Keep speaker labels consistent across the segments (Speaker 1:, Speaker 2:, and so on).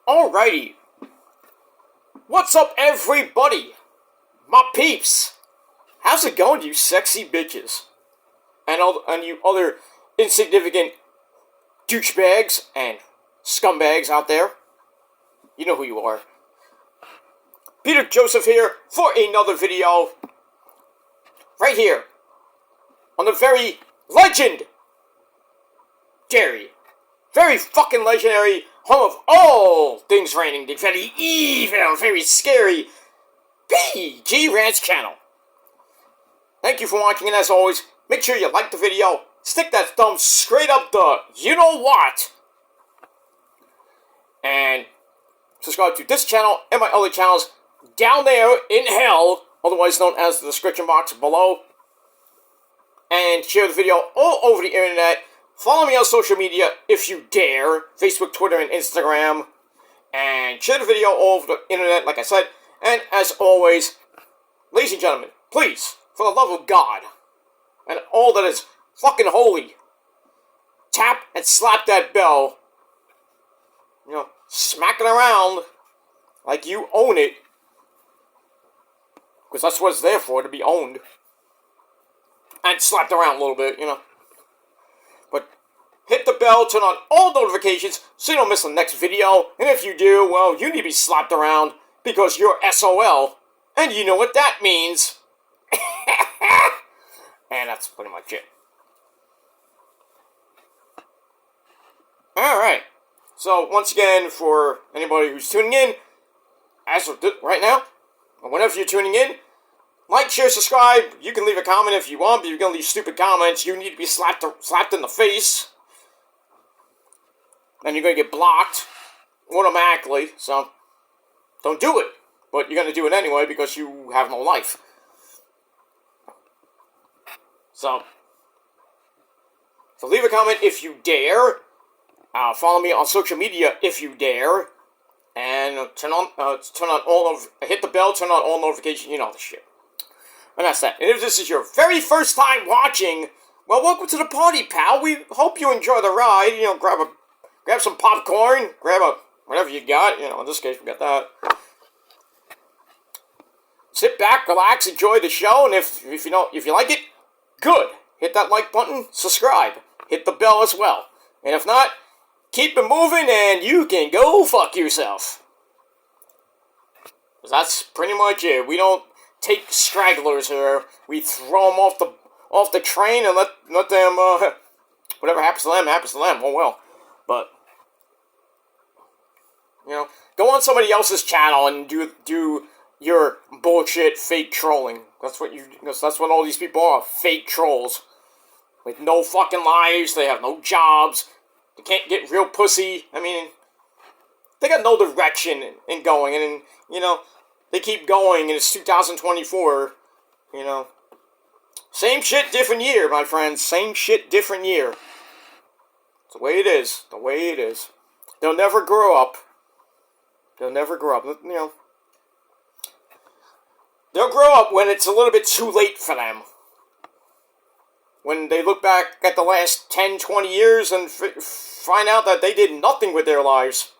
Speaker 1: Alrighty. What's up, everybody? My peeps. How's it going, you sexy bitches? And you other insignificant douchebags and scumbags out there. You know who you are. Peter Joseph here for another video. Right here. On the very very fucking legendary home of all things raining, the very evil, very scary PG Rant channel. Thank you for watching, and as always, make sure you like the video, stick that thumb straight up the you-know-what, and subscribe to this channel and my other channels down there in hell, otherwise known as the description box below, and share the video all over the internet. Follow me on social media if you dare, Facebook, Twitter, and Instagram, and share the video all over the internet, like I said. And as always, ladies and gentlemen, please, for the love of God and all that is fucking holy, tap and slap that bell. You know, smack it around like you own it, because that's what it's there for, to be owned. And slapped around a little bit, you know. But hit the bell, turn on all notifications so you don't miss the next video. And if you do, well, you need to be slapped around because you're SOL. And you know what that means. And that's pretty much it. Alright. So, once again, for anybody who's tuning in, as of right now, or whenever you're tuning in, like, share, subscribe. You can leave a comment if you want, but if you're going to leave stupid comments, you need to be slapped in the face. And you're going to get blocked automatically, so don't do it. But you're going to do it anyway because you have no life. So leave a comment if you dare. Follow me on social media if you dare. And hit the bell, turn on all notifications, you know the shit. And that's that. And if this is your very first time watching, well, welcome to the party, pal. We hope you enjoy the ride. You know, grab some popcorn, whatever you got. You know, in this case, we got that. Sit back, relax, enjoy the show, and if you like it, good. Hit that like button, subscribe, hit the bell as well. And if not, keep it moving, and you can go fuck yourself. 'Cause that's pretty much it. We don't take stragglers here. We throw them off the train and let them, whatever happens to them, happens to them. Oh well. But, you know, go on somebody else's channel and do your bullshit fake trolling. That's what all these people are. Fake trolls. With no fucking lives. They have no jobs. They can't get real pussy. I mean, they got no direction in going. And, you know, they keep going, and it's 2024, you know. Same shit, different year, my friends. Same shit, different year. It's the way it is. The way it is. They'll never grow up. They'll never grow up. You know. They'll grow up when it's a little bit too late for them. When they look back at the last 10, 20 years and find out that they did nothing with their lives.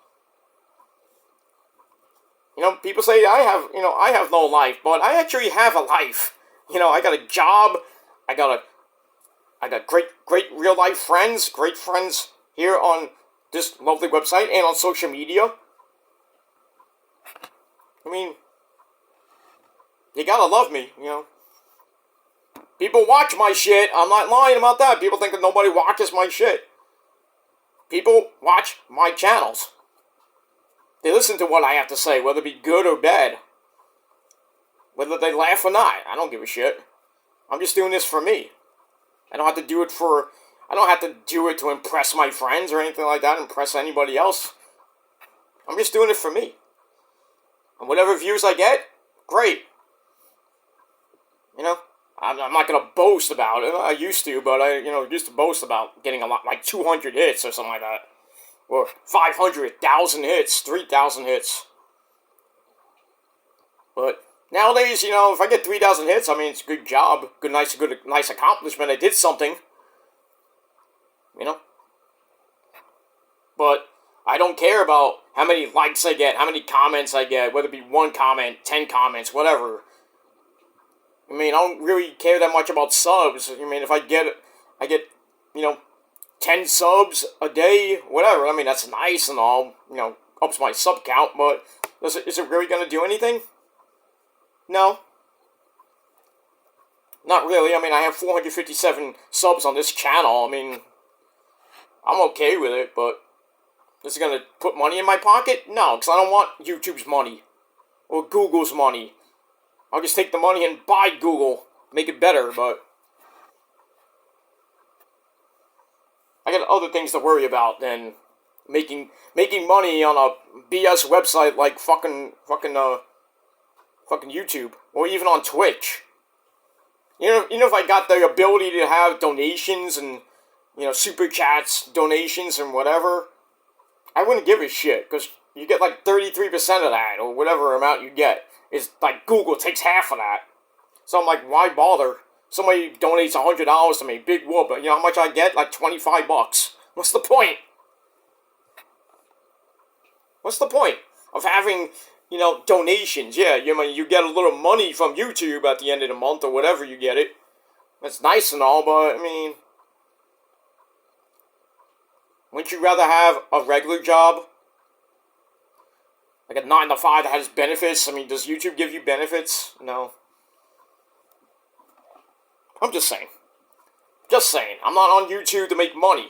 Speaker 1: You know, people say, I have no life, but I actually have a life. You know, I got a job, I got great real life friends, great friends here on this lovely website and on social media. I mean, you gotta love me, you know. People watch my shit, I'm not lying about that. People think that nobody watches my shit. People watch my channels. They listen to what I have to say, whether it be good or bad. Whether they laugh or not, I don't give a shit. I'm just doing this for me. I don't have to do it to impress my friends or anything like that, impress anybody else. I'm just doing it for me. And whatever views I get, great. You know, I'm not going to boast about it. I used to, but I used to boast about getting a lot, like 200 hits or something like that. Or 500,000 hits, 3,000 hits. But nowadays, you know, if I get 3,000 hits, I mean, it's a good job. Nice accomplishment. I did something. You know? But I don't care about how many likes I get, how many comments I get, whether it be 1 comment, 10 comments, whatever. I mean, I don't really care that much about subs. I mean, if I get, you know, 10 subs a day, whatever. I mean, that's nice and all, you know, ups my sub count, but is it really going to do anything? No. Not really. I mean, I have 457 subs on this channel. I mean, I'm okay with it, but is it going to put money in my pocket? No, because I don't want YouTube's money or Google's money. I'll just take the money and buy Google, make it better, but I got other things to worry about than making money on a BS website like fucking YouTube or even on Twitch. You know, if I got the ability to have donations and, you know, super chats, donations and whatever, I wouldn't give a shit, because you get like 33% of that, or whatever amount you get. It's like Google takes half of that. So I'm like, why bother? Somebody donates $100 to me, big whoop, but you know how much I get? Like $25. What's the point? What's the point of having, you know, donations? Yeah, you get a little money from YouTube at the end of the month or whatever you get it. That's nice and all, but I mean, wouldn't you rather have a regular job? Like a 9 to 5 that has benefits? I mean, does YouTube give you benefits? No. I'm just saying. Just saying. I'm not on YouTube to make money.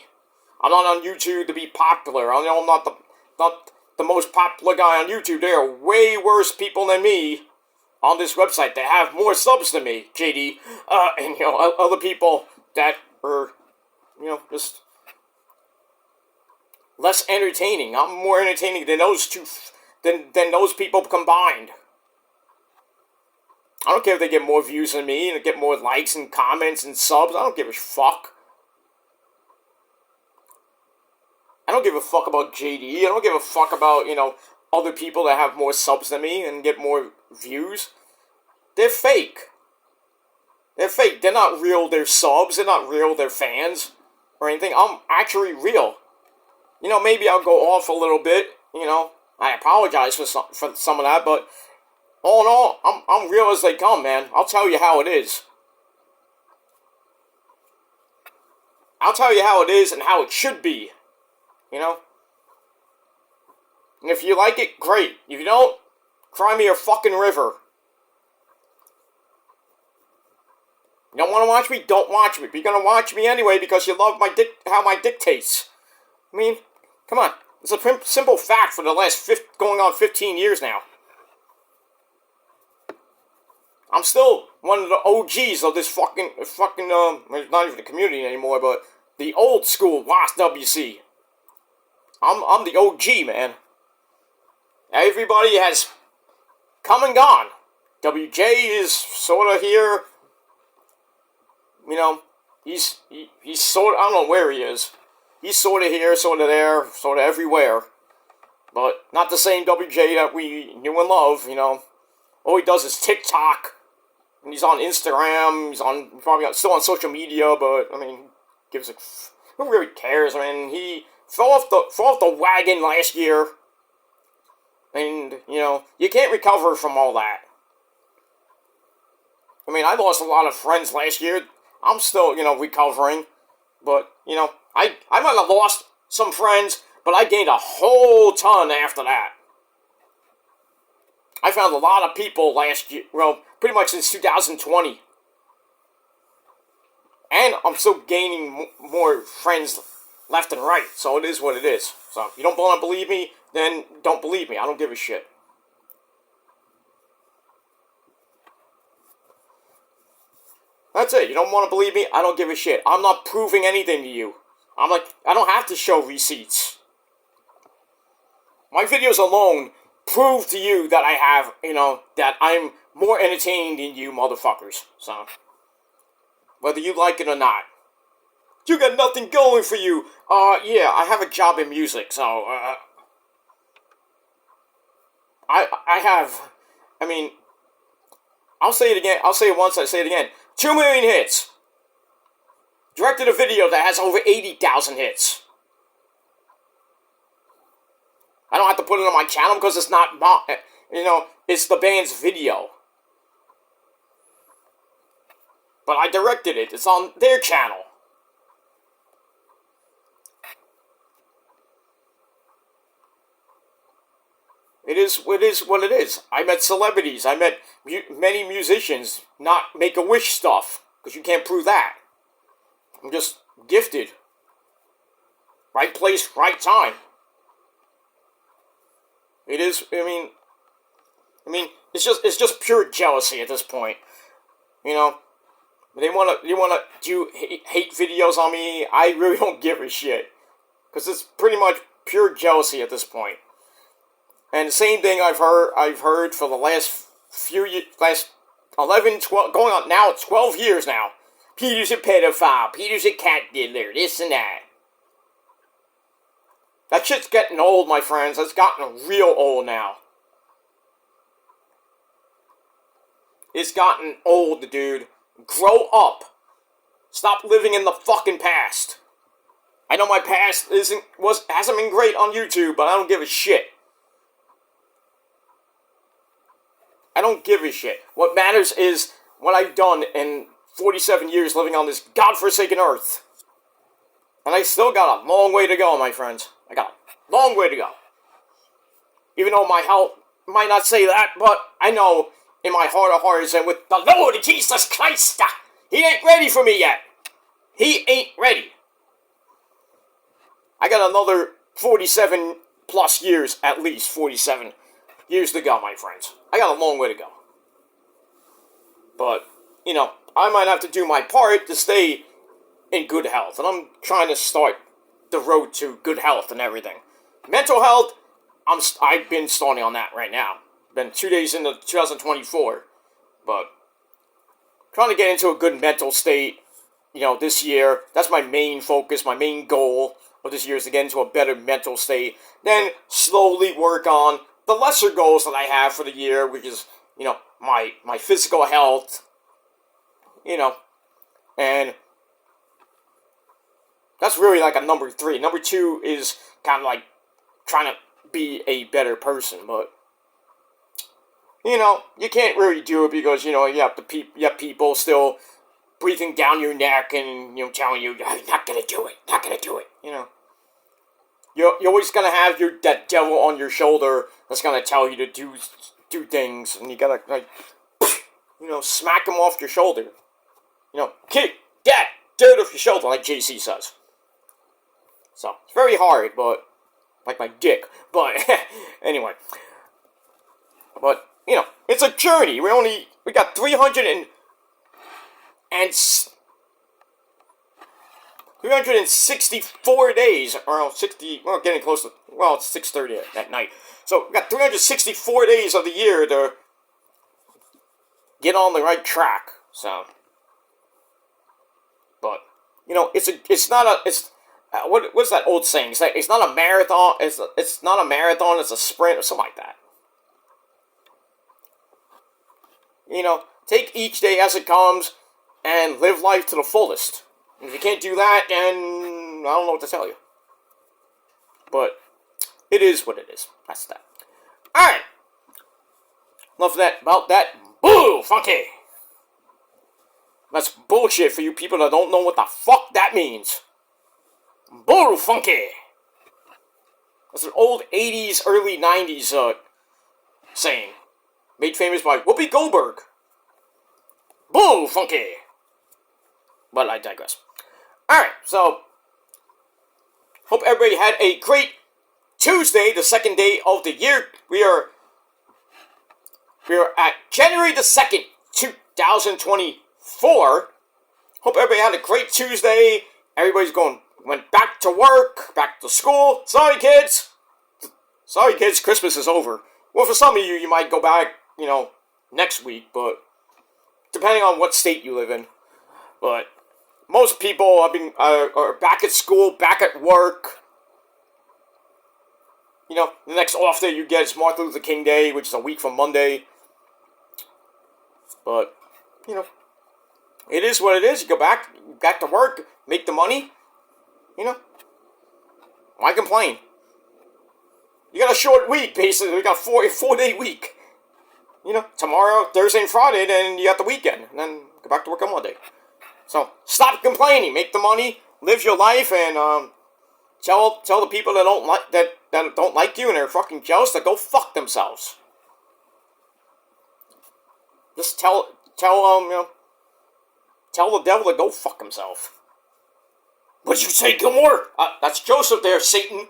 Speaker 1: I'm not on YouTube to be popular. I know I'm not the most popular guy on YouTube. There are way worse people than me on this website that have more subs than me, JD. And, you know, other people that are, you know, just less entertaining. I'm more entertaining than those two, than those people combined. I don't care if they get more views than me and get more likes and comments and subs. I don't give a fuck. I don't give a fuck about JD. I don't give a fuck about, you know, other people that have more subs than me and get more views. They're fake. They're fake. They're not real. They're subs. They're not real. They're fans or anything. I'm actually real. You know, maybe I'll go off a little bit, you know. I apologize for some of that, but all in all, I'm real as they come, man. I'll tell you how it is. I'll tell you how it is and how it should be, you know. And if you like it, great. If you don't, cry me a fucking river. You don't want to watch me? Don't watch me. But you're going to watch me anyway because you love how my dick tastes. I mean, come on. It's a simple fact for the last going on 15 years now. I'm still one of the OGs of this fucking, not even the community anymore, but the old school WASP WC. I'm the OG, man. Everybody has come and gone. WJ is sort of here. You know, he's sort of, I don't know where he is. He's sort of here, sort of there, sort of everywhere. But not the same WJ that we knew and love, you know. All he does is TikTok. And he's on Instagram. He's probably still on social media, but, I mean, who really cares? I mean, he fell off the wagon last year. And, you know, you can't recover from all that. I mean, I lost a lot of friends last year. I'm still, you know, recovering. But, you know, I might have lost some friends, but I gained a whole ton after that. I found a lot of people last year, well, pretty much since 2020. And I'm still gaining more friends left and right, so it is what it is. So if you don't want to believe me, then don't believe me. I don't give a shit. That's it. You don't want to believe me? I don't give a shit. I'm not proving anything to you. I don't have to show receipts. My videos alone prove to you that I have, you know, that I'm more entertaining than you motherfuckers. So, whether you like it or not. You got nothing going for you. Yeah, I have a job in music, so, I have, I mean, I'll say it again, I'll say it once, I say it again. 2 million hits. Directed a video that has over 80,000 hits. I don't have to put it on my channel because it's not it's the band's video. But I directed it. It's on their channel. It is what it is. I met celebrities. I met many musicians. Not Make-A-Wish stuff. Because you can't prove that. I'm just gifted. Right place, right time. It is, I mean, it's just pure jealousy at this point. You know, they wanna do hate videos on me. I really don't give a shit, because it's pretty much pure jealousy at this point. And the same thing I've heard for the last 11, 12, going on now 12 years now. Peter's a pedophile. Peter's a cat diddler. This and that. That shit's getting old, my friends. It's gotten real old now. It's gotten old, dude. Grow up. Stop living in the fucking past. I know my past hasn't been great on YouTube, but I don't give a shit. I don't give a shit. What matters is what I've done in 47 years living on this godforsaken earth. And I still got a long way to go, my friends. I got a long way to go. Even though my health might not say that, but I know in my heart of hearts and with the Lord Jesus Christ, He ain't ready for me yet. He ain't ready. I got another 47 plus years, at least 47 years to go, my friends. I got a long way to go. But, I might have to do my part to stay in good health. And I'm trying to start the road to good health and everything. Mental health, I've been starting on that right now. Been 2 days into 2024. But trying to get into a good mental state, this year. That's my main focus, my main goal of this year is to get into a better mental state. Then slowly work on the lesser goals that I have for the year, which is, my physical health, and that's really like a number 3. Number 2 is kind of like trying to be a better person, but, you can't really do it because, you have people still breathing down your neck and, telling you, you're not gonna do it, You're always gonna have that devil on your shoulder that's gonna tell you to do things, and you gotta, smack him off your shoulder. Kick that dirt off your shoulder, like JC says. So, it's very hard, but, like my dick. But, anyway. But, it's a journey. We got 364 days, or 60, well, getting close to, it's 6:30 at night. So, we got 364 days of the year to get on the right track, so. But, what's that old saying? It's not a marathon, it's not a marathon, it's a sprint, or something like that. Take each day as it comes, and live life to the fullest. If you can't do that, then I don't know what to tell you. But it is what it is. That's that. Alright. Enough of that, about that. Boo! Funky! That's bullshit for you people that don't know what the fuck that means. Boo! Funky! That's an old 80s, early 90s saying. Made famous by Whoopi Goldberg. Boo! Funky! But I digress. Alright, so hope everybody had a great Tuesday, the second day of the year. We are at January the 2nd, 2024. Hope everybody had a great Tuesday. Everybody's went back to work, back to school. Sorry, kids, Christmas is over. Well, for some of you, you might go back, next week, but depending on what state you live in. But most people are back at school, back at work. The next off day you get is Martin Luther King Day, which is a week from Monday. But, it is what it is. You go back to work, make the money. Why complain? You got a short week, basically. We got a 4-day week. You know, tomorrow, Thursday and Friday, then you got the weekend. And then go back to work on Monday. So, stop complaining. Make the money, live your life, and tell the people that don't like you and they're fucking jealous to go fuck themselves. Just tell the devil to go fuck himself. What'd you say, Gilmore? That's Joseph there, Satan.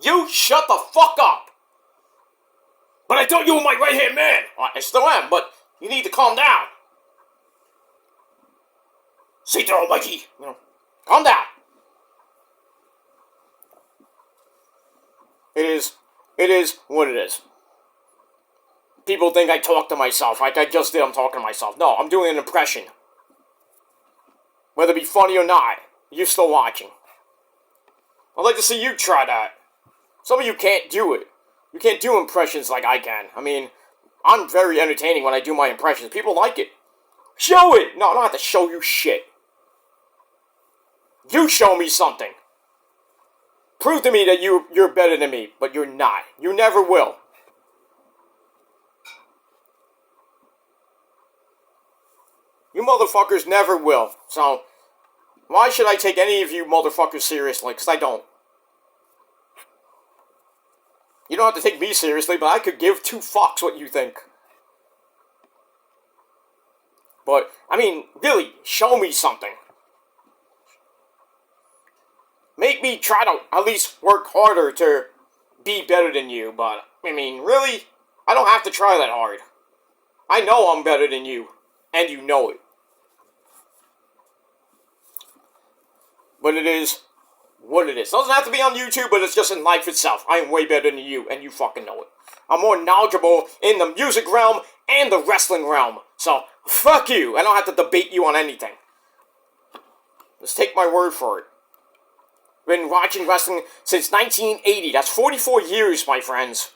Speaker 1: You shut the fuck up. But I thought you were my right-hand man. I still am, but you need to calm down. Satan Almighty, calm down. It is what it is. People think I talk to myself, like I just did. I'm talking to myself. No, I'm doing an impression. Whether it be funny or not, you're still watching. I'd like to see you try that. Some of you can't do it. You can't do impressions like I can. I mean, I'm very entertaining when I do my impressions. People like it. Show it! No, I don't have to show you shit. You show me something. Prove to me that you're better than me, but you're not. You never will. You motherfuckers never will. So, why should I take any of you motherfuckers seriously? Because I don't. You don't have to take me seriously, but I could give two fucks what you think. But, I mean, really, show me something. Make me try to at least work harder to be better than you, but, I mean, really? I don't have to try that hard. I know I'm better than you, and you know it. But it is what it is. It doesn't have to be on YouTube, but it's just in life itself. I am way better than you, and you fucking know it. I'm more knowledgeable in the music realm and the wrestling realm. So, fuck you. I don't have to debate you on anything. Just take my word for it. Been watching wrestling since 1980. That's 44 years, my friends.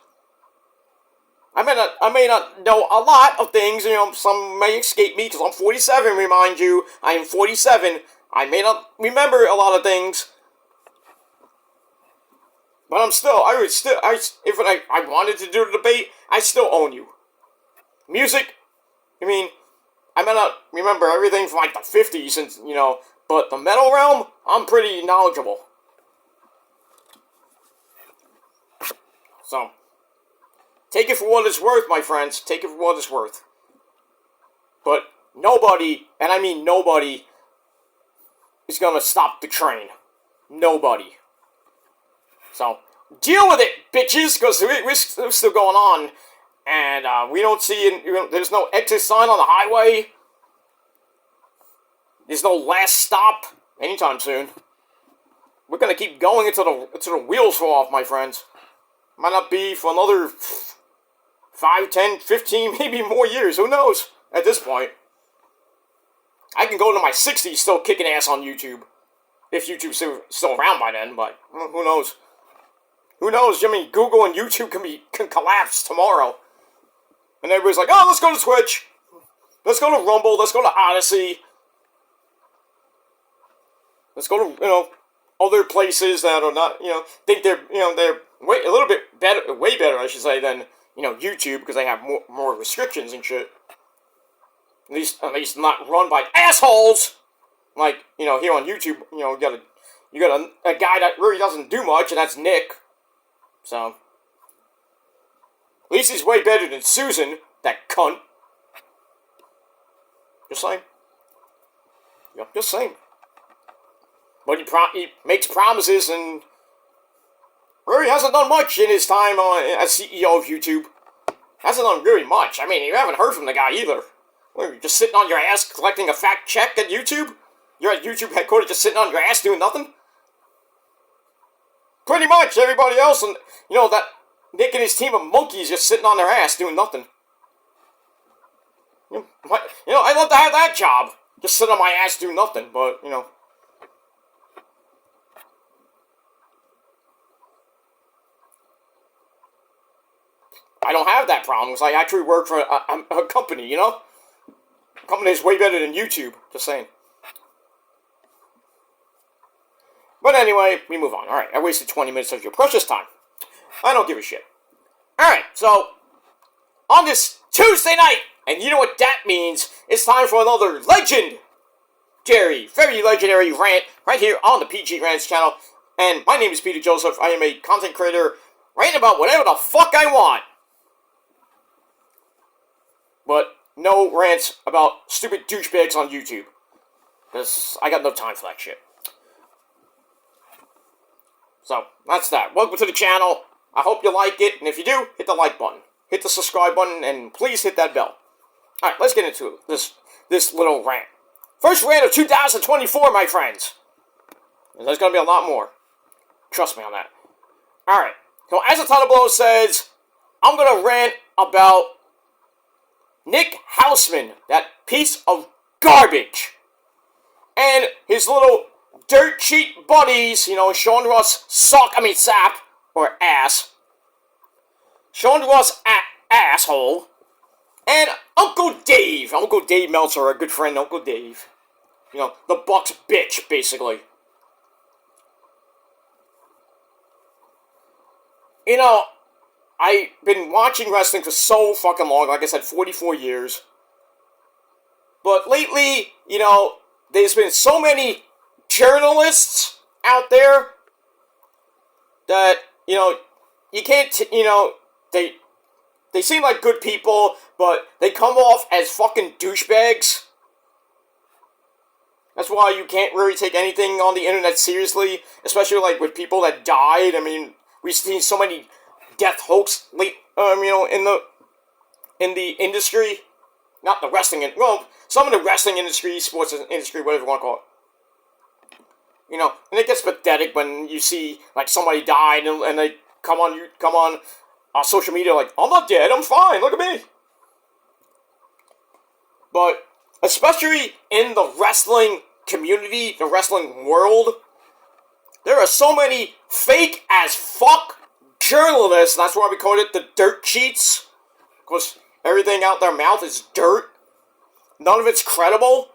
Speaker 1: I may not know a lot of things. Some may escape me because I'm 47. Remind you, I am 47. I may not remember a lot of things, but if I wanted to do the debate, I still own you. Music, I may not remember everything from like the 50s, and but the metal realm, I'm pretty knowledgeable. So, take it for what it's worth, my friends. Take it for what it's worth. But nobody, and I mean nobody, is gonna stop the train. Nobody. So, deal with it, bitches, because we're still going on, and we don't see, there's no exit sign on the highway. There's no last stop anytime soon. We're gonna keep going until the wheels fall off, my friends. Might not be for another 5, 10, 15, maybe more years. Who knows? At this point. I can go to my 60s still kicking ass on YouTube. If YouTube's still around by then, but who knows? Who knows? Google and YouTube can collapse tomorrow. And everybody's like, oh, let's go to Twitch. Let's go to Rumble. Let's go to Odyssey. Let's go to, other places that are not, think they're a little bit better, way better, I should say, than, YouTube, because they have more restrictions and shit. At least not run by assholes! Like, here on YouTube, you got a guy that really doesn't do much, and that's Nick. So, at least he's way better than Susan, that cunt. Just saying. Yep, just saying. But he makes promises and really hasn't done much in his time as CEO of YouTube. Hasn't done really much. You haven't heard from the guy either. You're just sitting on your ass collecting a fat check at YouTube? You're at YouTube headquarters just sitting on your ass doing nothing? Pretty much everybody else, and that Nick and his team of monkeys just sitting on their ass doing nothing. I'd love to have that job. Just sit on my ass doing nothing, but, I don't have that problem, because I actually work for a company, A company is way better than YouTube, just saying. But anyway, we move on. Alright, I wasted 20 minutes of your precious time. I don't give a shit. Alright, so, on this Tuesday night, and you know what that means, it's time for another legendary, very legendary rant, right here on the PG Rants channel. And my name is Peter Joseph. I am a content creator, ranting about whatever the fuck I want. But no rants about stupid douchebags on YouTube. Because I got no time for that shit. So, that's that. Welcome to the channel. I hope you like it. And if you do, hit the like button. Hit the subscribe button. And please hit that bell. Alright, let's get into this little rant. First rant of 2024, my friends. And there's going to be a lot more. Trust me on that. Alright. So, as the title below says, I'm going to rant about Nick Hausman, that piece of garbage, and his little dirt cheat buddies, Sean Ross sap, or ass, Sean Ross asshole, and Uncle Dave Meltzer, a good friend, Uncle Dave, the Bucks bitch, basically. I've been watching wrestling for so fucking long, like I said, 44 years. But lately, there's been so many journalists out there that, you can't, they seem like good people, but they come off as fucking douchebags. That's why you can't really take anything on the internet seriously, especially, like, with people that died. I mean, we've seen so many death hoax in the industry, not the wrestling, some of the wrestling industry, sports industry, whatever you want to call it. And it gets pathetic when you see, like, somebody died and they come on social media like, I'm not dead, I'm fine, look at me. But, especially in the wrestling community, the wrestling world, there are so many fake as fuck journalists, that's why we call it the dirt cheats, because everything out their mouth is dirt. None of it's credible.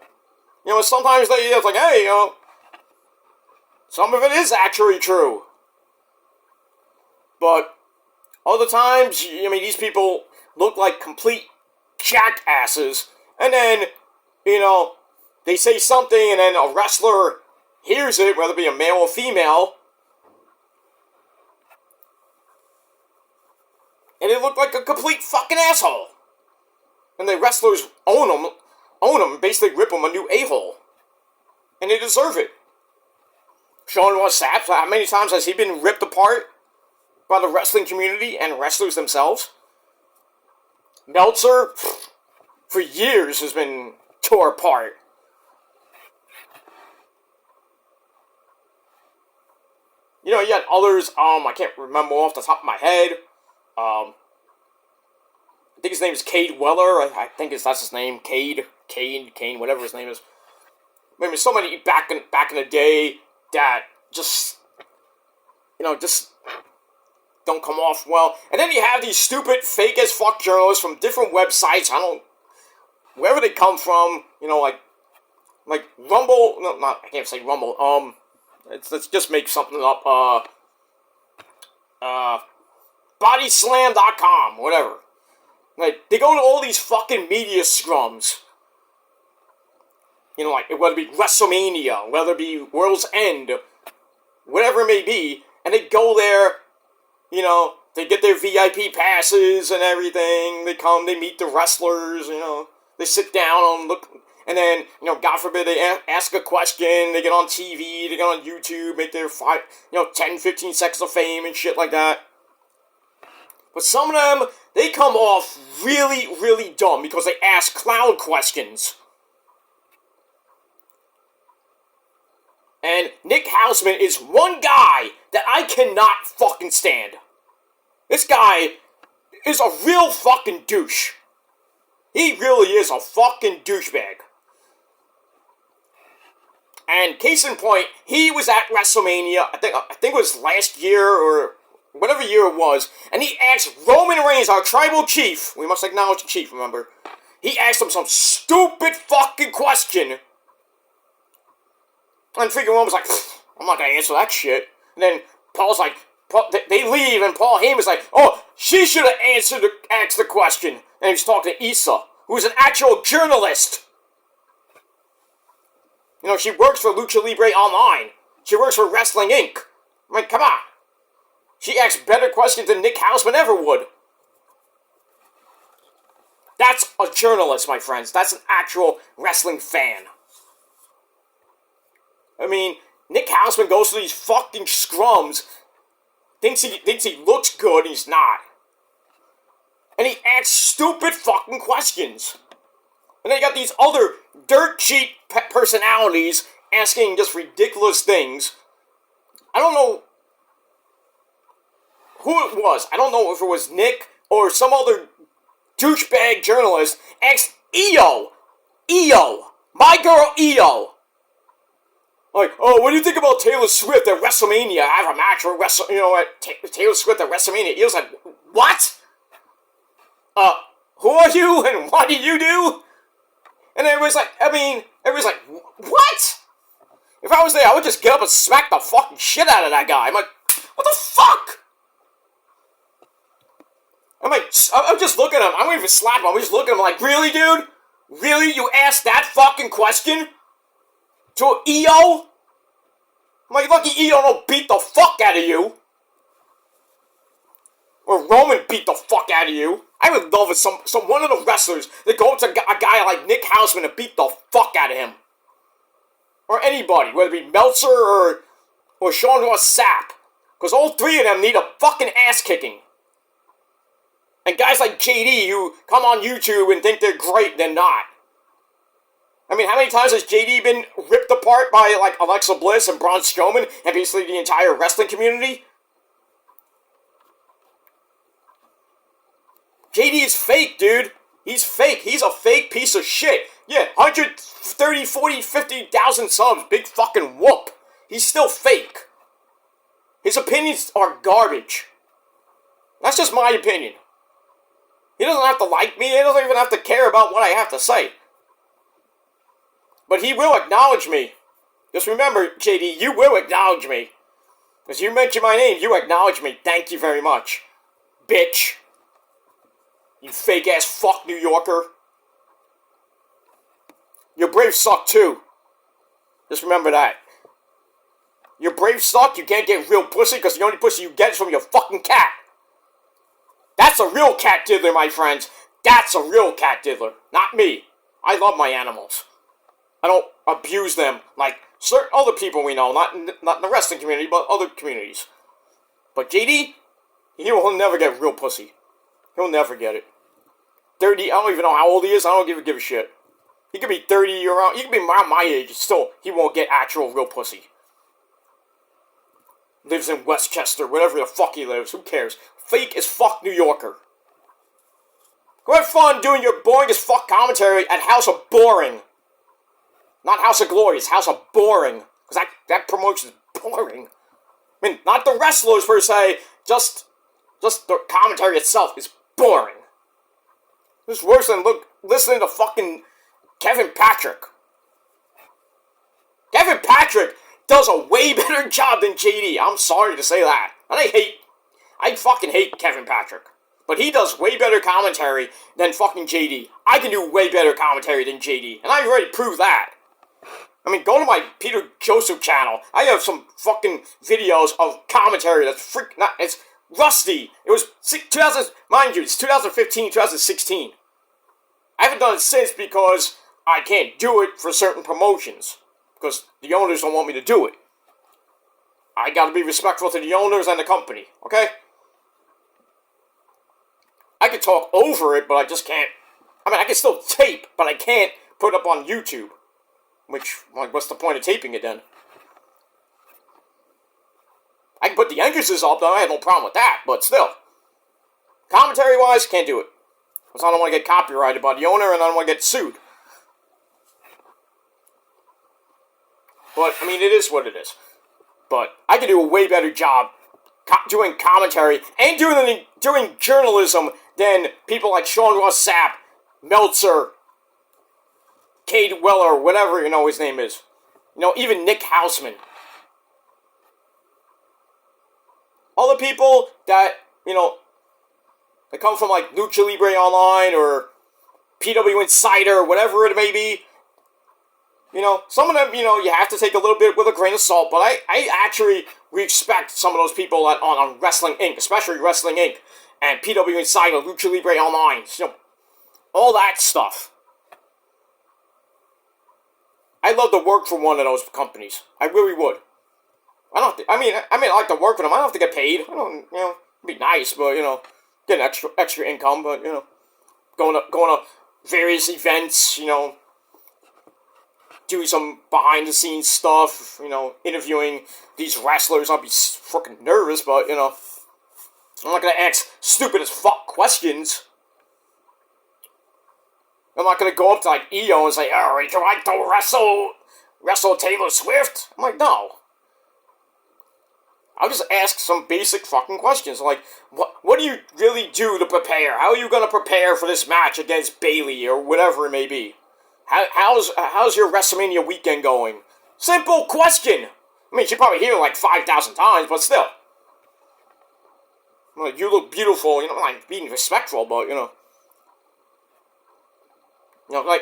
Speaker 1: Sometimes it's like, hey, some of it is actually true. But other times, these people look like complete jackasses, and then, they say something, and then a wrestler hears it, whether it be a male or female, and they look like a complete fucking asshole. And the wrestlers own them, basically rip them a new a-hole. And they deserve it. Sean Ross Sapp, how many times has he been ripped apart by the wrestling community and wrestlers themselves? Meltzer, for years, has been tore apart. Yet others, I can't remember off the top of my head. I think his name is Cade Weller. I think that's his name. Kane, whatever his name is. Maybe so many back in the day that just don't come off well. And then you have these stupid, fake as fuck journalists from different websites. Wherever they come from. Like Rumble. No, I can't say Rumble. Let's just make something up. Bodyslam.com, whatever. Like, they go to all these fucking media scrums. Like, whether it be WrestleMania, whether it be World's End, whatever it may be, and they go there, they get their VIP passes and everything, they come, they meet the wrestlers, they sit down and look, and then, God forbid, they ask a question, they get on TV, they get on YouTube, make their 10, 15 seconds of fame and shit like that. But some of them, they come off really, really dumb because they ask clown questions. And Nick Hausman is one guy that I cannot fucking stand. This guy is a real fucking douche. He really is a fucking douchebag. And case in point, he was at WrestleMania, I think it was last year or whatever year it was, and he asked Roman Reigns, our tribal chief, we must acknowledge the chief, remember, he asked him some stupid fucking question, and freaking Roman's like, I'm not gonna answer that shit, and then Paul's like, they leave, and Paul Heyman's like, oh, she should have asked the question. And he's talking to Issa, who's an actual journalist. You know, she works for Lucha Libre Online. She works for Wrestling Inc. I mean, come on. She asks better questions than Nick Hausman ever would. That's a journalist, my friends. That's an actual wrestling fan. I mean, Nick Hausman goes to these fucking scrums, thinks he looks good, and he's not. And he asks stupid fucking questions. And then you got these other dirt cheap personalities asking just ridiculous things. I don't know who it was. I don't know if it was Nick or some other douchebag journalist asked Io, my girl Io. Like, oh, what do you think about Taylor Swift at WrestleMania? I have a match with Taylor Swift at WrestleMania. Io's like, what? Who are you and what do you do? And everybody's like, what? If I was there, I would just get up and smack the fucking shit out of that guy. I'm like, what the fuck? I'm just looking at him. I don't even slap him. I'm just looking at him like, really, dude? Really? You asked that fucking question? To Io? I'm like, lucky Io don't beat the fuck out of you. Or Roman beat the fuck out of you. I would love if some one of the wrestlers that go up to a guy like Nick Hausman and beat the fuck out of him. Or anybody, whether it be Meltzer or Sean Ross Sapp. Because all three of them need a fucking ass kicking. And guys like JD who come on YouTube and think they're great, they're not. I mean, how many times has JD been ripped apart by, like, Alexa Bliss and Braun Strowman and basically the entire wrestling community? JD is fake, dude. He's fake. He's a fake piece of shit. Yeah, 130, 40, 50,000 subs. Big fucking whoop. He's still fake. His opinions are garbage. That's just my opinion. He doesn't have to like me. He doesn't even have to care about what I have to say. But he will acknowledge me. Just remember, JD, you will acknowledge me. Because you mention my name, you acknowledge me. Thank you very much. Bitch. You fake-ass fuck New Yorker. Your Braves suck, too. Just remember that. Your Braves suck, you can't get real pussy, because the only pussy you get is from your fucking cat. That's a real cat diddler, my friends. That's a real cat diddler. Not me. I love my animals. I don't abuse them like certain other people we know. Not in the wrestling community, but other communities. But JD, he'll never get real pussy. He'll never get it. 30, I don't even know how old he is. I don't give a shit. He could be 30 around. He could be around my age. Still, he won't get actual real pussy. Lives in Westchester, whatever the fuck he lives. Who cares? Fake as fuck New Yorker. Go have fun doing your boring as fuck commentary at House of Boring. Not House of Glory, it's House of Boring. Because that promotion is boring. I mean, not the wrestlers per se, just the commentary itself is boring. It's worse than listening to fucking Kevin Patrick. Kevin Patrick does a way better job than JD. I'm sorry to say that. And I fucking hate Kevin Patrick. But he does way better commentary than fucking JD. I can do way better commentary than JD. And I've already proved that. I mean, go to my Peter Joseph channel. I have some fucking videos of commentary that's it's rusty. It was 2000, mind you, it's 2015, 2016. I haven't done it since because I can't do it for certain promotions. Because the owners don't want me to do it. I gotta be respectful to the owners and the company, okay? I can talk over it, but I just can't. I mean, I can still tape, but I can't put it up on YouTube. Which, like, what's the point of taping it then? I can put the entrances up, though. I have no problem with that, but still. Commentary-wise, can't do it. Because I don't want to get copyrighted by the owner, and I don't want to get sued. But, I mean, it is what it is. But I can do a way better job doing commentary and doing journalism than people like Sean Ross Sapp, Meltzer, Cade Weller, whatever, his name is. Even Nick Hausman. all the people that, they come from like Lucha Libre Online or PW Insider or whatever it may be. Some of them, you have to take a little bit with a grain of salt, but I actually respect some of those people on Wrestling Inc., especially Wrestling Inc. and PW Insider, Lucha Libre Online, all that stuff. I'd love to work for one of those companies. I really would. I like to work for them. I don't have to get paid. I don't, it'd be nice, but, get an extra income, but, going to various events, doing some behind-the-scenes stuff, interviewing these wrestlers. I'll be fucking nervous, but, I'm not gonna ask stupid as fuck questions. I'm not gonna go up to, like, EO and say, oh, would you like to wrestle Taylor Swift? I'm like, no. I'll just ask some basic fucking questions, like, what do you really do to prepare? How are you gonna prepare for this match against Bayley, or whatever it may be? How's your WrestleMania weekend going? Simple question! I mean, she probably hear it like 5,000 times, but still. Like, you look beautiful, like, being respectful, but, like,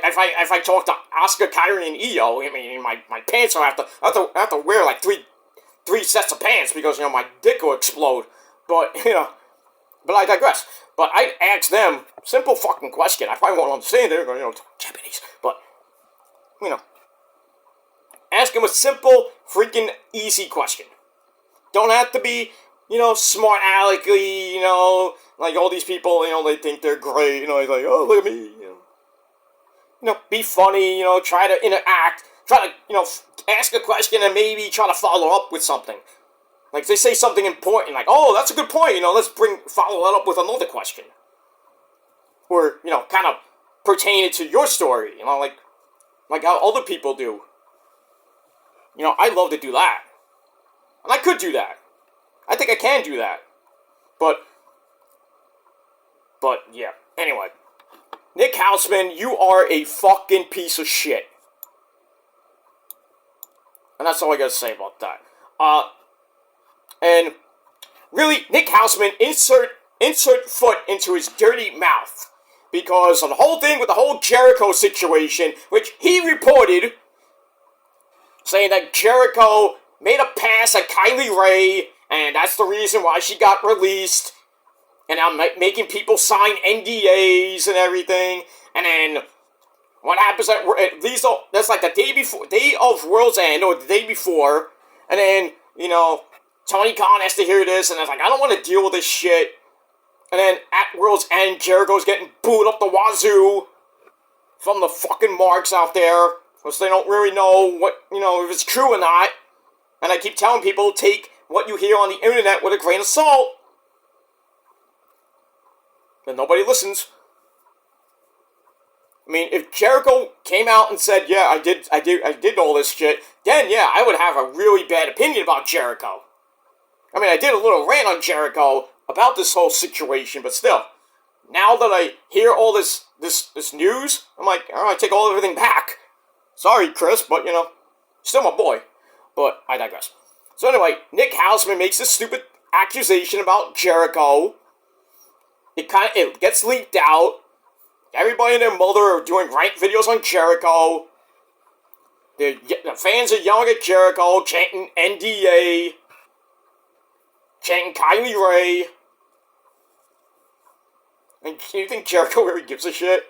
Speaker 1: if I talk to Asuka, Kairi, and Io, I mean, my pants I have to wear, like, three sets of pants, because, my dick will explode, but, but I digress. But I'd ask them, simple fucking question, I probably won't understand it, Japanese, but, ask them a simple, freaking easy question. Don't have to be, smart alecky, like all these people, they think they're great, it's like, oh, look at me, be funny, try to interact, try to, ask a question and maybe try to follow up with something. Like, if they say something important, like, oh, that's a good point, let's follow that up with another question. Or, kind of pertain it to your story, like how other people do. I'd love to do that. And I could do that. I think I can do that. But yeah. Anyway. Nick Hausman, you are a fucking piece of shit. And that's all I gotta say about that. And really, Nick Hausman, insert foot into his dirty mouth. Because on the whole thing with the whole Jericho situation, which he reported, saying that Jericho made a pass at Kylie Ray, and that's the reason why she got released, and I'm making people sign NDAs and everything, and then what happens at least that's like the day of World's End, or the day before, and then, Tony Khan has to hear this, and I was like, I don't want to deal with this shit. And then at World's End, Jericho's getting booed up the wazoo from the fucking marks out there, because they don't really know what, if it's true or not. And I keep telling people, take what you hear on the internet with a grain of salt. But nobody listens. I mean, if Jericho came out and said, yeah, I did all this shit, then yeah, I would have a really bad opinion about Jericho. I mean, I did a little rant on Jericho about this whole situation, but still, now that I hear all this news, I'm like, alright, take everything back. Sorry, Chris, but, still my boy. But I digress. So anyway, Nick Hausman makes this stupid accusation about Jericho. It gets leaked out. Everybody and their mother are doing rant videos on Jericho. The fans are yelling at Jericho, chanting NDA, chanting Kylie Ray. And you think Jericho really gives a shit?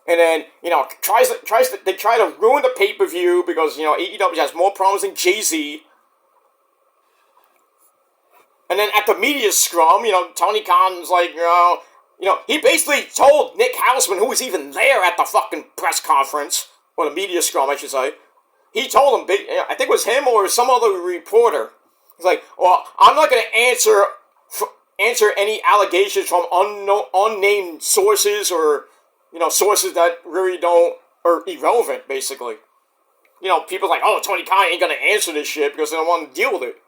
Speaker 1: And then, they try to ruin the pay-per-view because, AEW has more problems than Jay-Z. And then at the media scrum, Tony Khan's like, he basically told Nick Hausman, who was even there at the fucking press conference, or the media scrum, I should say. He told him, I think it was him or some other reporter. He's like, well, I'm not going to answer any allegations from unnamed sources or, sources that really are irrelevant, basically. People like, oh, Tony Khan ain't going to answer this shit because they don't want to deal with it.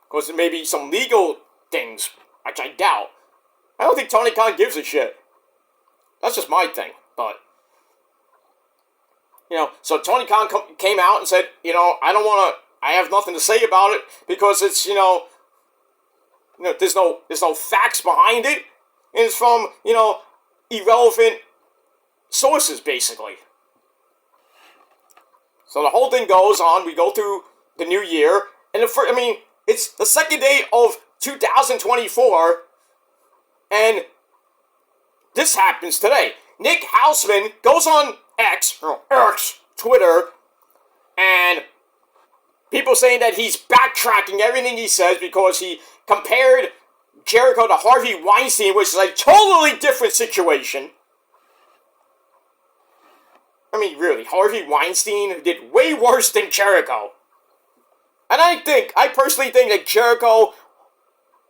Speaker 1: Because there may be some legal things, which I doubt. I don't think Tony Khan gives a shit. That's just my thing, but... so Tony Khan came out and said, I don't want I have nothing to say about it because it's, there's no facts behind it. And it's from, irrelevant sources, basically. So the whole thing goes on. We go through the new year. And it's the second day of 2024. And this happens today. Nick Hausman goes on X, Twitter, and people saying that he's backtracking everything he says because he compared Jericho to Harvey Weinstein, which is a totally different situation. I mean, really, Harvey Weinstein did way worse than Jericho. And I personally think that Jericho,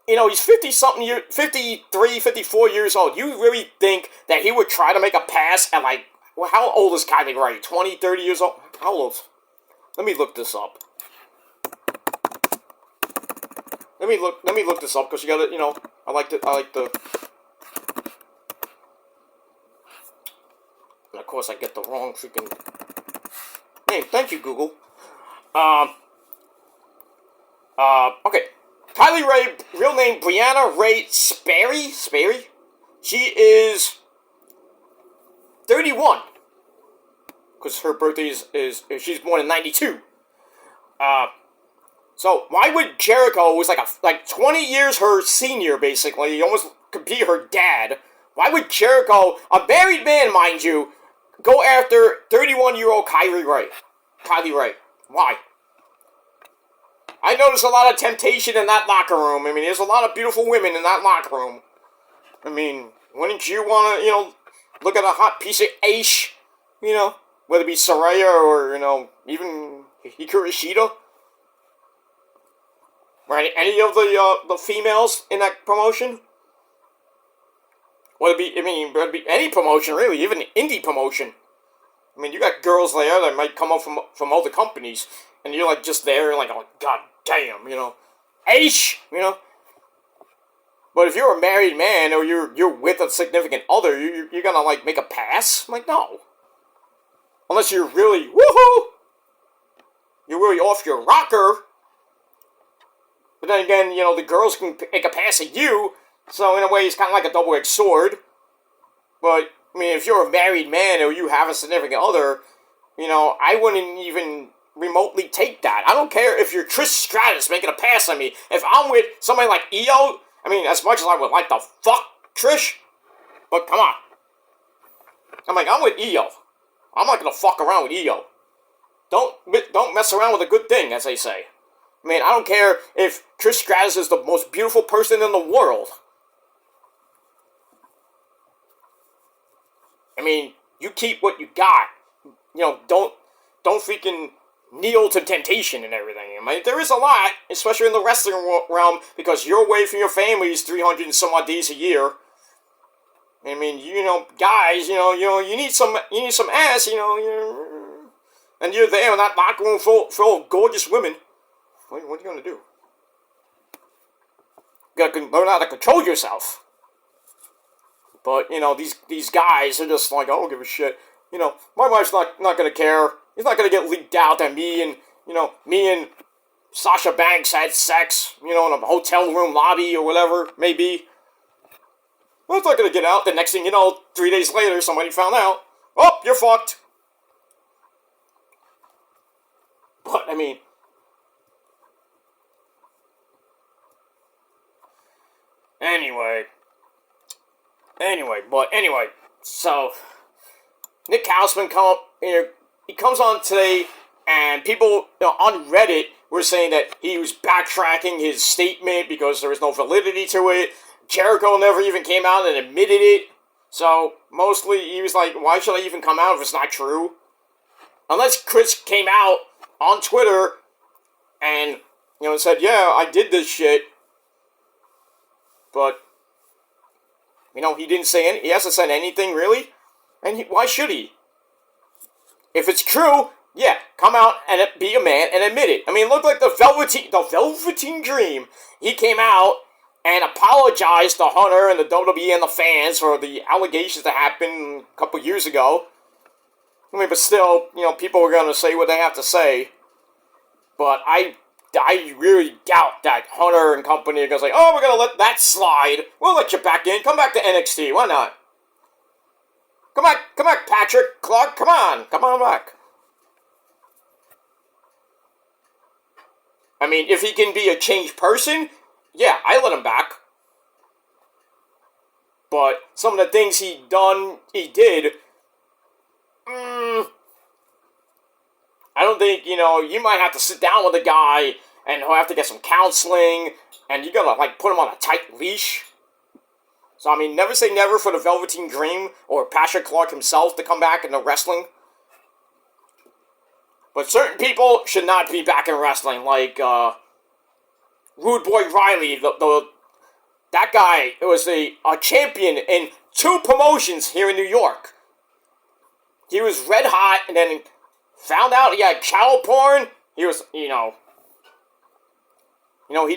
Speaker 1: he's 50-something years, 53, 54 years old. You really think that he would try to make a pass at, how old is Kylie Ray? 20, 30 years old? How old? Let me look this up. Let me look this up, because you gotta, I like the... And of course I get the wrong freaking... Hey, thank you, Google. Okay. Kylie Ray, real name Brianna Ray Sperry? She is 31. Because her birthday is she's born in 92. So why would Jericho, who's like 20 years her senior, basically, he almost could be her dad, why would Jericho, a married man, mind you, go after 31-year-old Kylie Ray? Why? I notice a lot of temptation in that locker room. I mean, there's a lot of beautiful women in that locker room. I mean, wouldn't you want to, look at a hot piece of ace, whether it be Saraya or, even Hikaru Shida? Right? Any of the females in that promotion? Would it be any promotion, really, even indie promotion. I mean, you got girls there that might come up from other companies, and you're, just there, oh, god damn, Aish, But if you're a married man, or you're with a significant other, you're gonna, make a pass? I'm like, no. Unless you're really, woohoo! You're really off your rocker. But then again, the girls can make a pass at you, so in a way, it's kind of like a double-edged sword. But, if you're a married man, or you have a significant other, I wouldn't even remotely take that. I don't care if you're Trish Stratus making a pass on me. If I'm with somebody like Io, as much as I would like to fuck Trish, but come on. I'm with Io. I'm not gonna fuck around with Io. Don't mess around with a good thing, as they say. I don't care if Trish Stratus is the most beautiful person in the world. You keep what you got. Don't freaking kneel to temptation and everything. There is a lot, especially in the wrestling realm, because you're away from your families 300 and some odd days a year. Guys, you need some ass, and you're there in that locker room full of gorgeous women. What are you gonna do? You gotta learn how to control yourself. But, these guys are just I don't give a shit. My wife's not gonna care. It's not gonna get leaked out that me and Sasha Banks had sex, in a hotel room lobby or whatever, maybe. Well, it's not gonna get out. The next thing you know, 3 days later, somebody found out. Oh, you're fucked. But, Anyway, so Nick Hausman he comes on today, and people on Reddit were saying that he was backtracking his statement because there was no validity to it. Jericho never even came out and admitted it. So mostly he was like, why should I even come out if it's not true? Unless Chris came out on Twitter and said, yeah, I did this shit. But he didn't say he hasn't said anything, really. And why should he? If it's true, yeah, come out and be a man and admit it. Look like the Velveteen Dream. He came out and apologized to Hunter and the WWE and the fans for the allegations that happened a couple years ago. But still, people are going to say what they have to say. But I really doubt that Hunter and company are going to say, oh, we're going to let that slide. We'll let you back in. Come back to NXT. Why not? Come back, Patrick, Clark. Come on back. I mean, if he can be a changed person, yeah, I let him back. But some of the things he did, I don't think, you might have to sit down with a guy and he'll have to get some counseling, and you gotta, put him on a tight leash. So, I mean, never say never for the Velveteen Dream or Patrick Clark himself to come back into wrestling. But certain people should not be back in wrestling, like Rude Boy Riley. That guy was a champion in 2 promotions here in New York. He was red hot, and then found out he had child porn. He was, he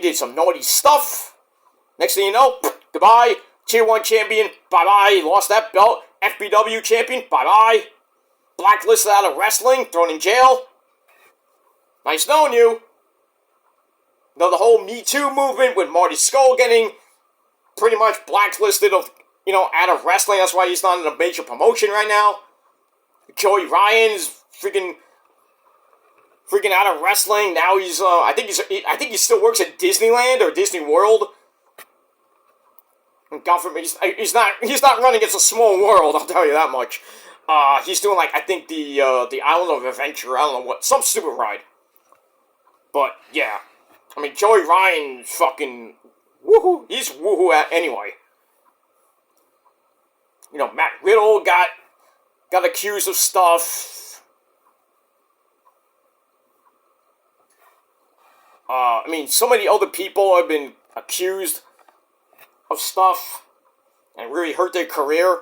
Speaker 1: did some naughty stuff. Next thing you know, goodbye. Tier 1 champion, bye-bye. Lost that belt. FBW champion, bye-bye. Blacklisted out of wrestling, thrown in jail. Nice knowing you. The whole Me Too movement with Marty Scurll getting pretty much blacklisted out of wrestling. That's why he's not in a major promotion right now. Joey Ryan's freaking out of wrestling. Now he's I think he still works at Disneyland or Disney World. God forbid, he's not running It's a Small World, I'll tell you that much. He's doing I think the Island of Adventure, I don't know what, some stupid ride. But yeah, I mean Joey Ryan fucking woohoo, he's woohoo anyway. Matt Riddle got accused of stuff. I mean, so many other people have been accused of stuff and really hurt their career.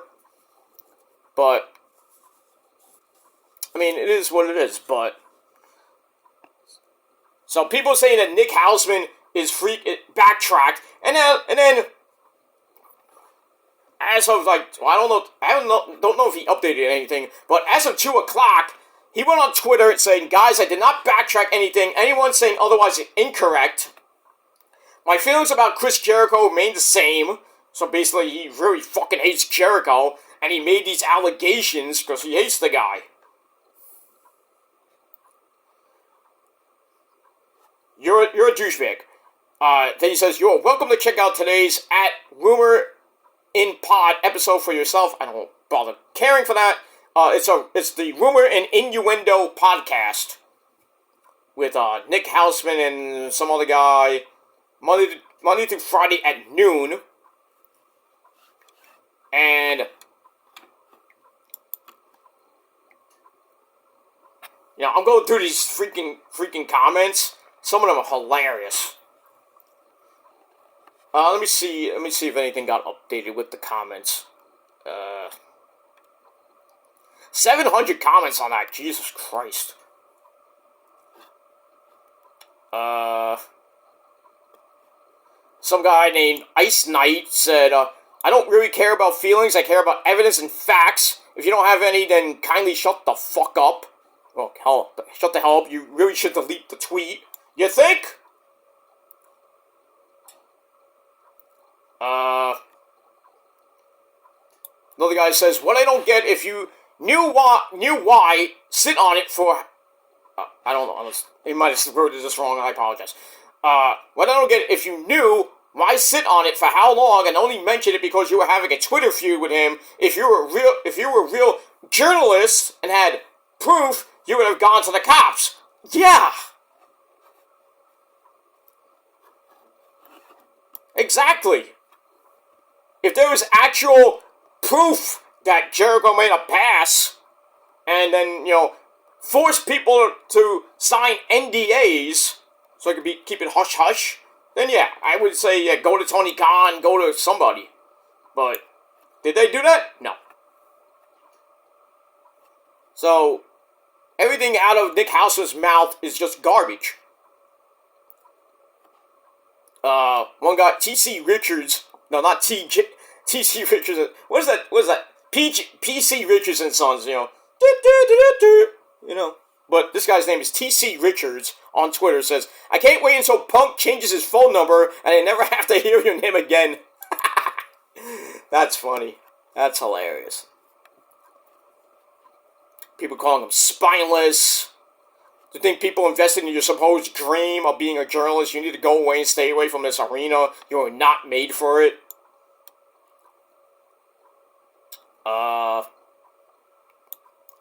Speaker 1: But, I mean, it is what it is, but... So, people saying that Nick Hausman is backtracked, and then... As of, I don't know if he updated anything, but as of 2 o'clock, he went on Twitter saying, guys, I did not backtrack anything. Anyone saying otherwise is incorrect. My feelings about Chris Jericho remain the same. So basically, he really fucking hates Jericho, and he made these allegations because he hates the guy. You're a douchebag. Then he says, you're welcome to check out today's @Rumor in Pod episode for yourself. I don't bother caring for that. It's the Rumor and Innuendo podcast with Nick Hausman and some other guy. Monday through Friday at noon. And I'm going through these freaking comments. Some of them are hilarious. Let me see if anything got updated with the comments. 700 comments on that. Jesus Christ. Some guy named Ice Knight said, I don't really care about feelings, I care about evidence and facts. If you don't have any, then kindly shut the fuck up. Well, hell, shut the hell up. You really should delete the tweet. You think? Another guy says, what I don't get, if you knew why, sit on it for... I don't know, he might have worded this wrong, I apologize. What I don't get, if you knew, why sit on it for how long and only mention it because you were having a Twitter feud with him? If you were a real journalist and had proof, you would have gone to the cops. Yeah! Exactly. If there was actual proof that Jericho made a pass, and then, force people to sign NDAs, so it could keep it hush-hush, then yeah, I would say go to Tony Khan, go to somebody. But, did they do that? No. So, everything out of Nick Hausman's mouth is just garbage. One guy, T.C. Richards, no, not T.C. Richards, what is that? PC Richards and Sons, But this guy's name is TC Richards on Twitter. Says, I can't wait until Punk changes his phone number and I never have to hear your name again. That's funny. That's hilarious. People calling him spineless. To think people invested in your supposed dream of being a journalist, you need to go away and stay away from this arena. You are not made for it.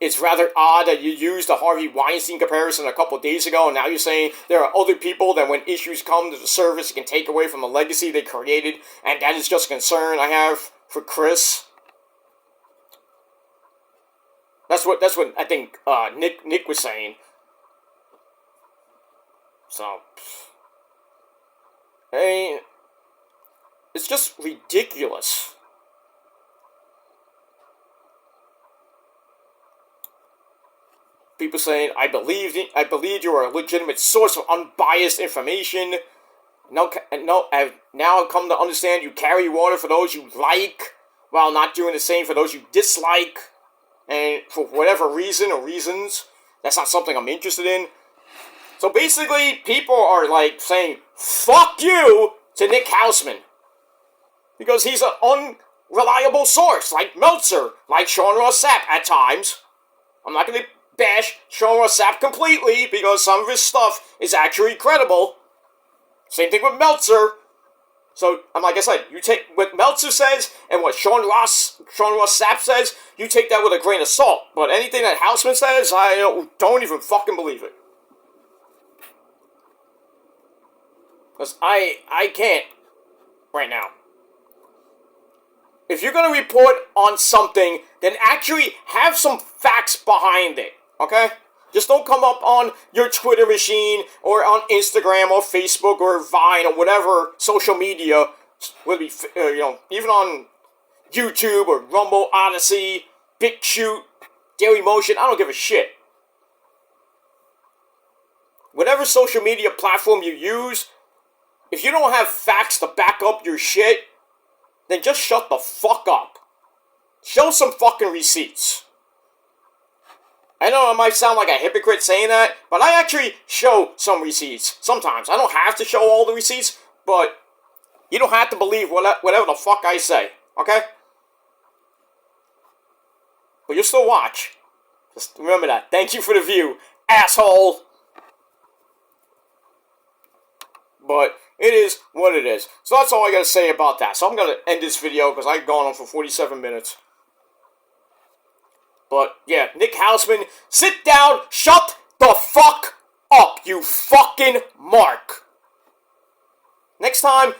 Speaker 1: It's rather odd that you used the Harvey Weinstein comparison a couple days ago, and now you're saying there are other people that when issues come to the surface, it can take away from the legacy they created, and that is just a concern I have for Chris. That's what I think Nick was saying. So, I mean, it's just ridiculous. People saying, I believe you are a legitimate source of unbiased information. I've now come to understand you carry water for those you like, while not doing the same for those you dislike. And for whatever reason or reasons, that's not something I'm interested in. So basically, people are like saying, fuck you to Nick Hausman. Because he's an unreliable source, like Meltzer, like Sean Ross Sapp at times. I'm not going to bash Sean Ross Sapp completely, because some of his stuff is actually credible. Same thing with Meltzer. So, like I said, you take what Meltzer says and what Sean Ross Sapp says, you take that with a grain of salt. But anything that Hausman says, I don't even fucking believe it. Because I can't right now. If you're going to report on something, then actually have some facts behind it, okay? Just don't come up on your Twitter machine or on Instagram or Facebook or Vine or whatever social media, whether it be, even on YouTube or Rumble, Odyssey, BitChute, Dailymotion, I don't give a shit. Whatever social media platform you use, if you don't have facts to back up your shit, then just shut the fuck up. Show some fucking receipts. I know I might sound like a hypocrite saying that, but I actually show some receipts. Sometimes. I don't have to show all the receipts, but you don't have to believe whatever the fuck I say, okay? But you'll still watch. Just remember that. Thank you for the view, asshole! But it is what it is. So that's all I gotta say about that. So I'm gonna end this video because I've gone on for 47 minutes. But yeah, Nick Hausman, sit down, shut the fuck up, you fucking mark. Next time,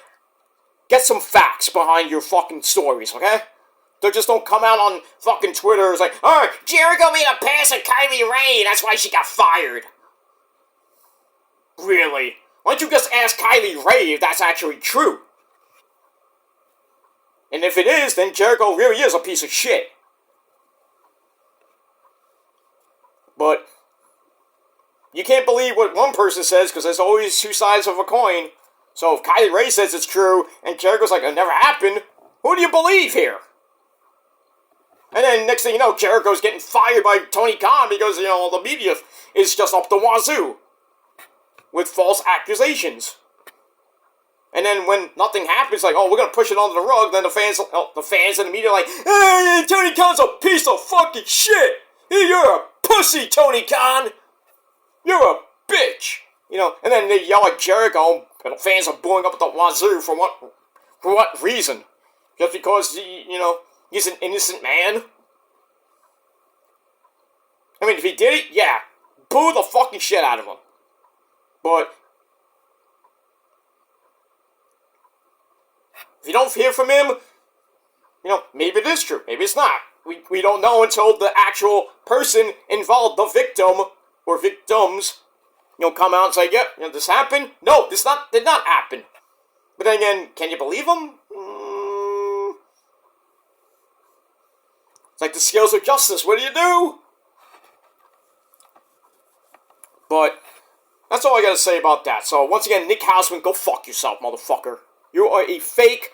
Speaker 1: get some facts behind your fucking stories, okay? Just don't come out on fucking Twitter. It's like, oh, Jericho made a pass at Kylie Ray, that's why she got fired. Really? Why don't you just ask Kylie Ray if that's actually true? And if it is, then Jericho really is a piece of shit. But you can't believe what one person says because there's always two sides of a coin. So if Kylie Ray says it's true and Jericho's like, it never happened, who do you believe here? And then next thing you know, Jericho's getting fired by Tony Khan because, the media is just up the wazoo with false accusations. And then when nothing happens, like, oh, we're going to push it under the rug, then the fans and the media are like, hey, Tony Khan's a piece of fucking shit. You're a pussy, Tony Khan. You're a bitch. And then they yell at Jericho, and the fans are booing up at the wazoo for what reason? Just because, he's an innocent man? I mean, if he did it, yeah, boo the fucking shit out of him. But if you don't hear from him, maybe it is true, maybe it's not. We don't know until the actual person involved, the victim or victims, come out and say, yep, this happened. No, this did not happen. But then again, can you believe him? It's like the scales of justice. What do? But that's all I gotta say about that. So once again, Nick Hausman, go fuck yourself, motherfucker. You are a fake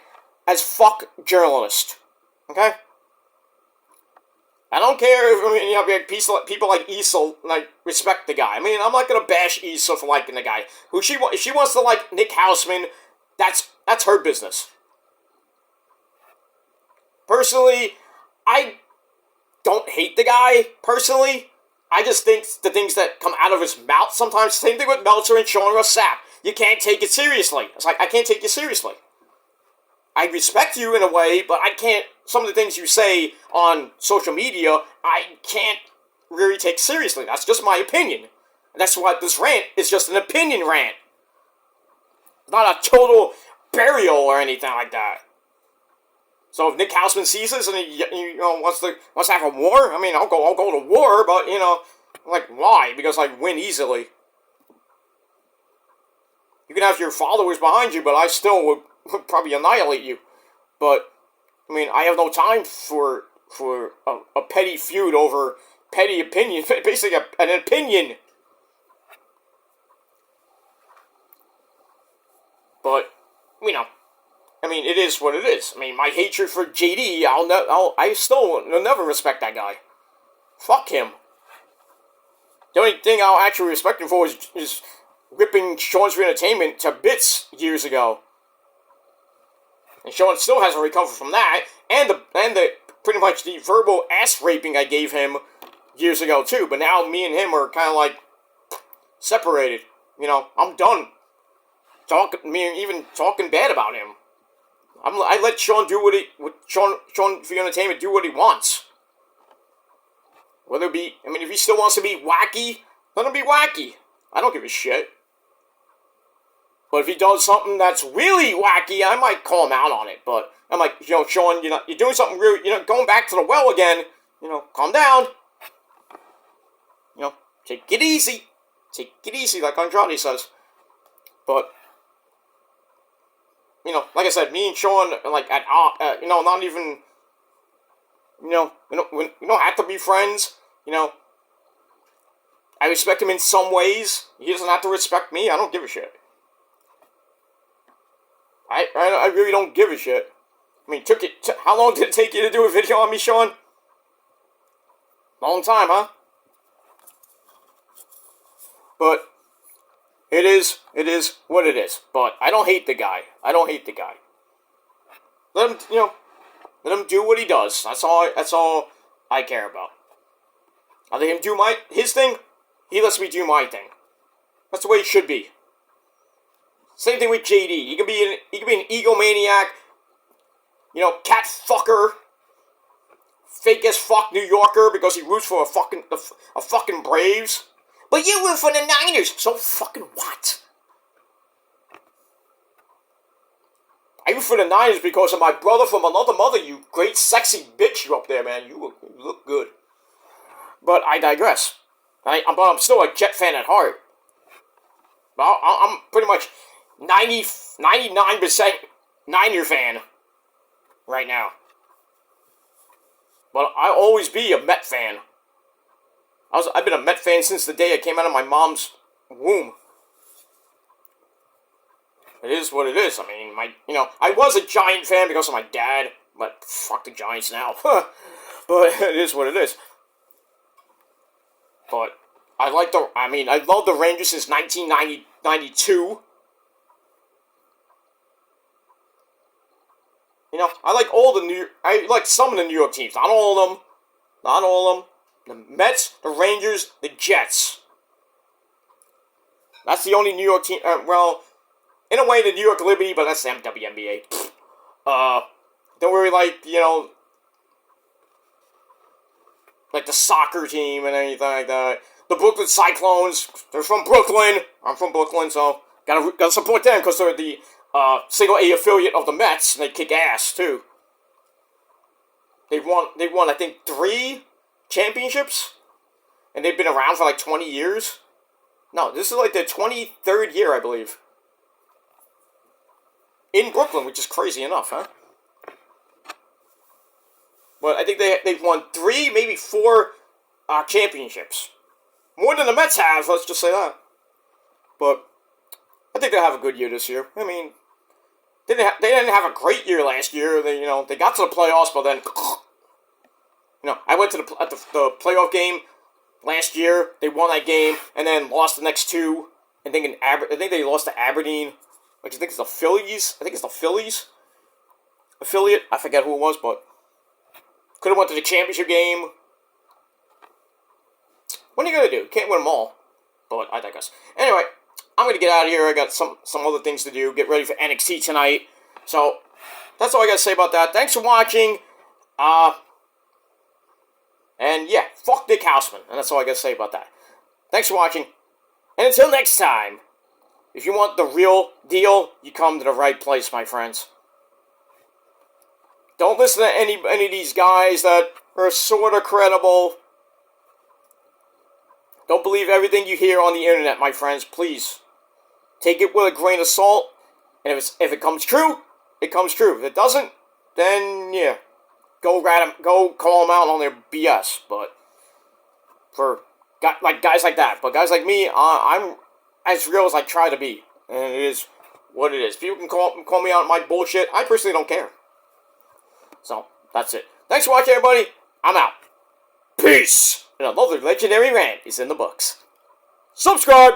Speaker 1: as fuck journalist. Okay? I don't care if, I mean, you know, like people like Issa, like, respect the guy. I mean, I'm not gonna bash Issa for liking the guy. If she wants to like Nick Hausman, that's her business. Personally, I don't hate the guy, personally. I just think the things that come out of his mouth sometimes, same thing with Meltzer and Sean Ross Sapp. You can't take it seriously. It's like, I can't take you seriously. I respect you in a way, but I can't, some of the things you say on social media, I can't really take seriously. That's just my opinion. And that's why this rant is just an opinion rant. Not a total burial or anything like that. So if Nick Hausman sees this and he wants to have a war, I mean, I'll go to war, but like, why? Because I win easily. You can have your followers behind you, but I still would probably annihilate you. But I mean, I have no time for a petty feud over petty opinion. Basically, an opinion. But I mean, it is what it is. I mean, my hatred for JD, I still will never respect that guy. Fuck him. The only thing I'll actually respect him for is ripping Sean's Entertainment to bits years ago. And Sean still hasn't recovered from that, and the pretty much the verbal ass raping I gave him years ago too. But now me and him are kind of like separated. I'm done. Even talking bad about him. I let Sean do Sean for Entertainment do what he wants. Whether it be, if he still wants to be wacky, let him be wacky. I don't give a shit. But if he does something that's really wacky, I might call him out on it. But I'm like, Sean, you're doing something really, going back to the well again. Calm down. Take it easy. Take it easy, like Andrade says. But like I said, me and Sean, like, not even, we don't have to be friends, I respect him in some ways. He doesn't have to respect me. I don't give a shit. I really don't give a shit. I mean, how long did it take you to do a video on me, Sean? Long time, huh? But it is what it is. But I don't hate the guy. Let him do what he does. That's all I care about. I let him do his thing. He lets me do my thing. That's the way it should be. Same thing with JD. He can be an egomaniac, cat fucker, fake as fuck New Yorker because he roots for a fucking Braves. But you root for the Niners, so fucking what? I root for the Niners because of my brother from another mother, you great sexy bitch you up there, man. You look good. But I digress. But I'm still a Jet fan at heart. But I'm pretty much 99% Niner fan right now. But I'll always be a Met fan. I've been a Met fan since the day I came out of my mom's womb. It is what it is. I mean, I was a Giant fan because of my dad, but fuck the Giants now. But it is what it is. But I love the Rangers since 1992. I like some of the New York teams. Not all of them. The Mets, the Rangers, the Jets. That's the only New York team. In a way, the New York Liberty, but that's the WNBA. Don't really like the soccer team and anything like that. The Brooklyn Cyclones, they're from Brooklyn. I'm from Brooklyn, so gotta support them because they're the single A affiliate of the Mets, and they kick ass too. They've won, I think, 3 championships, and they've been around for like 20 years. No, this is like their 23rd year, I believe. In Brooklyn, which is crazy enough, huh? But I think they've won 3, maybe 4 championships. More than the Mets have, let's just say that. But I think they'll have a good year this year. I mean, they didn't have a great year last year. They got to the playoffs, but then I went to the playoff game last year. They won that game and then lost the next two. I think they lost to Aberdeen. Which I think it's the Phillies. I think it's the Phillies affiliate. I forget who it was, but could have went to the championship game. What are you gonna do? Can't win them all. But I digress. Anyway, I'm gonna get out of here. I got some other things to do. Get ready for NXT tonight. So that's all I gotta say about that. Thanks for watching. And yeah, fuck Nick Hausman. And that's all I gotta say about that. Thanks for watching. And until next time, if you want the real deal, you come to the right place, my friends. Don't listen to any of these guys that are sort of credible. Don't believe everything you hear on the internet, my friends. Please. Take it with a grain of salt. And if it comes true, it comes true. If it doesn't, then yeah. Go call them out on their BS. But for guys like that. But guys like me, I'm as real as I try to be. And it is what it is. People can call me out on my bullshit. I personally don't care. So, that's it. Thanks for watching, everybody. I'm out. Peace! And another legendary rant is in the books. Subscribe!